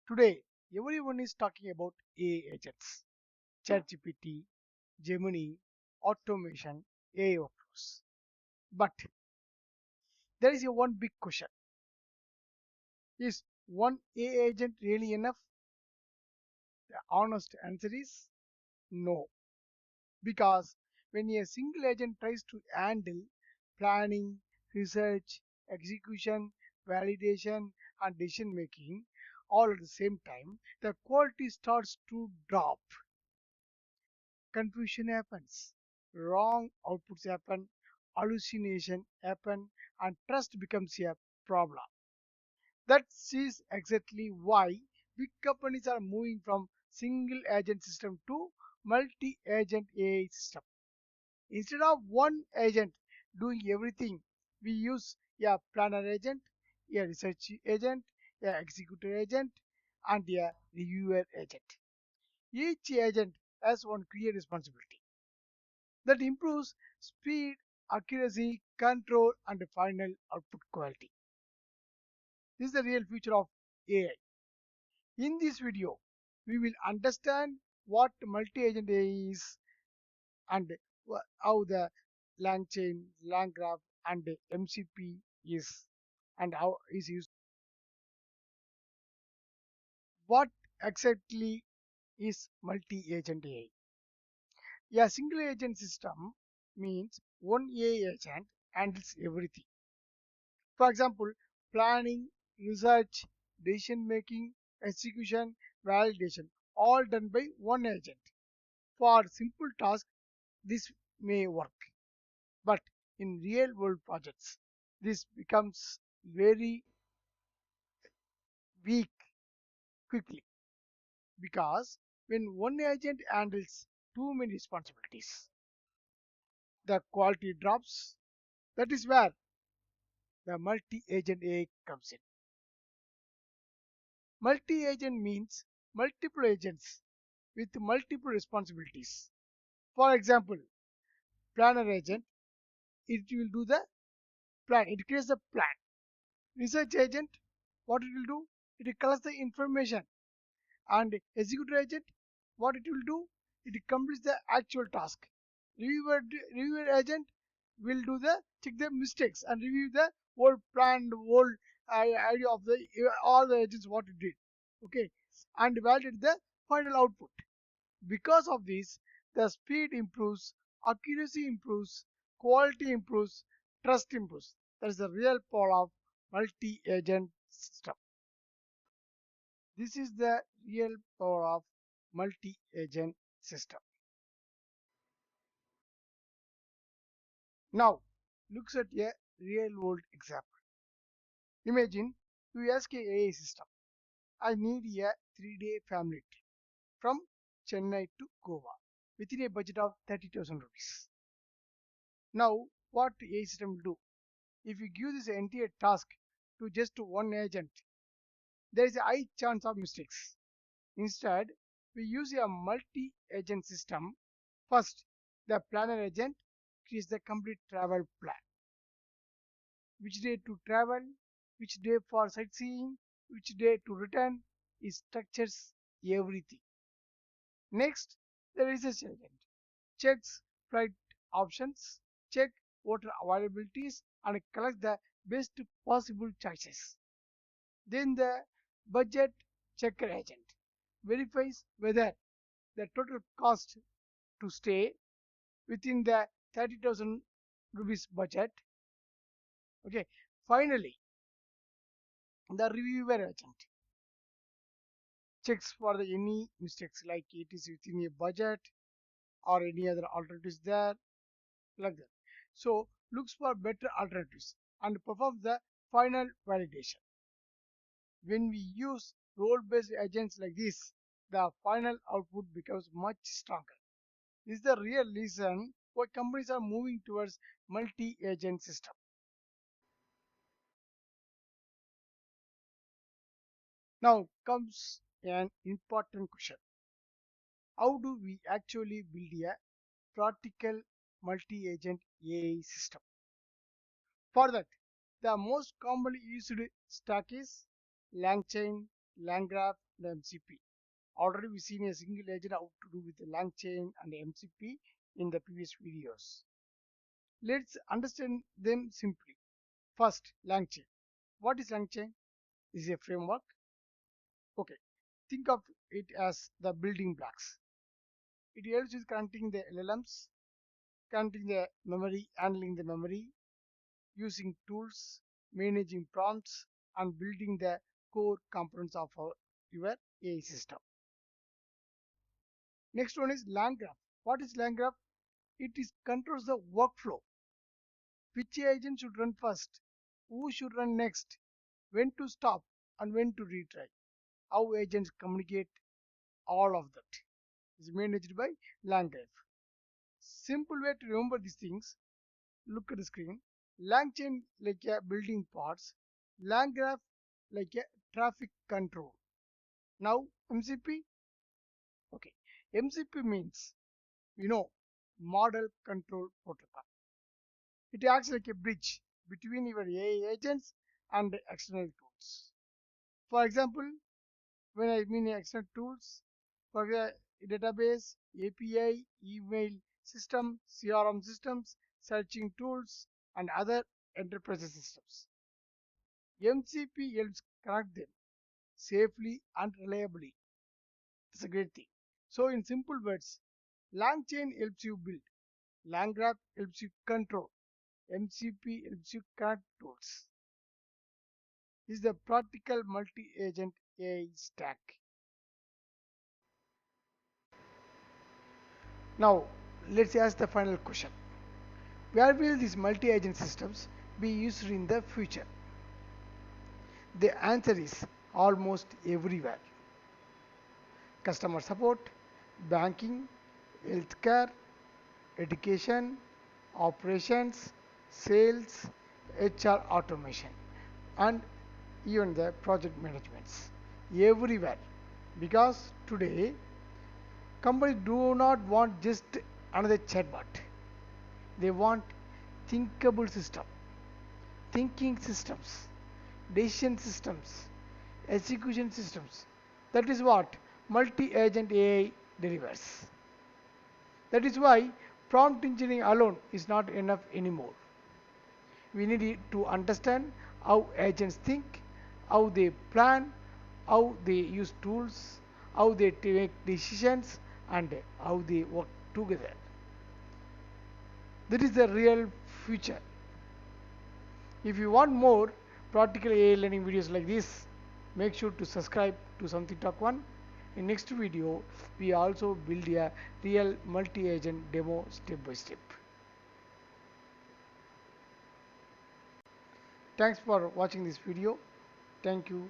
Today, everyone is talking about AI agents, ChatGPT, Gemini, automation, AI workflows. But there is a one big question. Is one AI agent really enough? The honest answer is no. Because when a single agent tries to handle planning, research, execution, validation, and decision making all at the same time, the quality starts to drop. Confusion happens, wrong outputs happen, hallucination happen, and trust becomes a problem. That is exactly why big companies are moving from single agent system to multi-agent AI system. Instead of one agent doing everything, we use a planner agent, a research agent, a executor agent, and a reviewer agent. Each agent has one clear responsibility that improves speed, accuracy, control, and final output quality. This is the real future of AI. In this video, we will understand what multi-agent AI is and how the LangChain, LangGraph, and MCP is and how is used. What exactly is multi-agent AI? A single agent system means one AI agent handles everything. For example, planning, research, decision making, execution, validation, all done by one agent. For simple tasks, this may work, but in real world projects, this becomes very weak quickly because when one agent handles too many responsibilities, the quality drops. That is where the multi agent AI comes in. Multi agent means multiple agents with multiple responsibilities. For example, planner agent, it will do the plan, it creates the plan. Research agent, what it will do? It collects the information. And executor agent, what it will do? It completes the actual task. Reviewer agent will do the check the mistakes and review the whole plan, the whole idea of the all the agents what it did. Okay, and validate the final output. Because of this, the speed improves, accuracy improves, quality improves, trust improves. That is the real power of multi-agent system. This is the real power of multi-agent system. Now, looks at a real-world example. Imagine you ask a AI system, I need a 3-day family trip from Chennai to Goa within a budget of 30,000 rupees. Now, what AI system will do? If you give this entire task to just one agent, there is a high chance of mistakes. Instead, we use a multi-agent system. First, the planner agent creates the complete travel plan. Which day to travel, which day for sightseeing, which day to return, it structures everything. Next, the research agent checks flight options, check water availabilities, and collect the best possible choices. Then the budget checker agent verifies whether the total cost to stay within the 30,000 rupees budget. Okay, finally, the reviewer agent checks for the any mistakes like it is within a budget or any other alternatives there like that. So looks for better alternatives and performs the final validation. When we use role-based agents like this, the final output becomes much stronger. This is the real reason why companies are moving towards multi-agent system. Now comes an important question. How do we actually build a practical multi-agent AI system? For that, the most commonly used stack is LangChain, LangGraph and MCP. Already we've seen a single agent how to do with the LangChain and the MCP in the previous videos. Let's understand them simply. First, LangChain. What is LangChain? Is a framework. Okay, think of it as the building blocks. It helps with connecting the LLMs, connecting the memory, handling the memory, using tools, managing prompts, and building the core components of your AI system. Next one is LangGraph. What is LangGraph? It is controls the workflow. Which agent should run first? Who should run next? When to stop and when to retry? How agents communicate, all of that is managed by LangGraph. Simple way to remember these things, look at the screen. LangChain like a building parts, LangGraph like a traffic control. Now MCP, okay. MCP means, you know, model control protocol. It acts like a bridge between your AI agents and external tools. For example, when I mean external tools, for a database, API, email system, CRM systems, searching tools, and other enterprise systems. MCP helps connect them safely and reliably. That's a great thing. So, in simple words, LangChain helps you build, LangGraph helps you control, MCP helps you connect tools. This is the practical multi-agent AI stack. Now, let's ask the final question. Where will these multi-agent systems be used in the future? The answer is almost everywhere. Customer support, banking, healthcare, education, operations, sales, HR automation, and even the project managements. Everywhere. Because today, companies do not want just another chatbot. They want thinkable system, thinking systems, decision systems, execution systems. That is what multi-agent AI delivers. That is why prompt engineering alone is not enough anymore. We need to understand how agents think, how they plan, how they use tools, how they make decisions, and how they work together. That is the real future. If you want more practical AI learning videos like this, make sure to subscribe to Something Talk 1. In next video, we also build a real multi-agent demo step by step. Thanks for watching this video. Thank you.